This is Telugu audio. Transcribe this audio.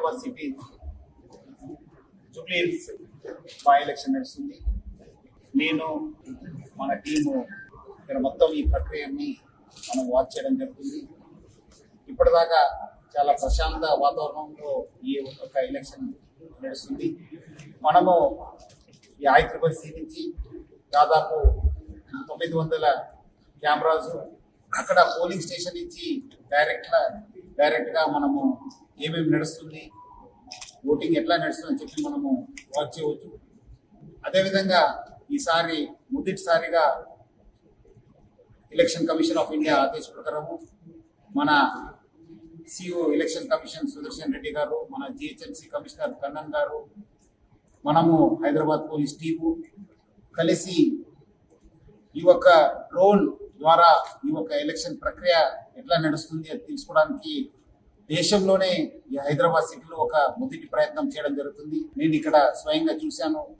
Hyderabad city Jubilee hills by election నడుస్తుంది. నేను మన టీము ఇక్కడ మొత్తం ఈ ప్రక్రియని మనం వాచ్ చేయడం జరుగుతుంది. ఇప్పటిదాకా చాలా ప్రశాంత వాతావరణంలో ఈ ఒక ఎలక్షన్ నడుస్తుంది. మనము ఈ ICC నుంచి దాదాపు 900 కెమెరాస్, అక్కడ పోలింగ్ స్టేషన్ నుంచి డైరెక్ట్గా మనము ఏమేమి నడుస్తుంది, ఓటింగ్ ఎట్లా నడుస్తుందని చెప్పి మనము వాచ్ చేయవచ్చు. అదేవిధంగా ఈసారి మొదటిసారిగా ఎలక్షన్ కమిషన్ ఆఫ్ ఇండియా ఆదేశ ప్రకారము మన CEO election commission Sudarshan Reddy గారు, మన GHMC కమిషనర్ కన్నన్ గారు, మనము హైదరాబాద్ పోలీస్ టీము కలిసి ఈ యొక్క డ్రోన్ ద్వారా ఈ యొక్క ఎలక్షన్ ప్రక్రియ ఎట్లా నడుస్తుంది అది తెలుసుకోవడానికి దేశంలోనే ఈ హైదరాబాద్ సిటీలో ఒక మొదటి ప్రయత్నం చేయడం జరుగుతుంది. నేను ఇక్కడ స్వయంగా చూశాను.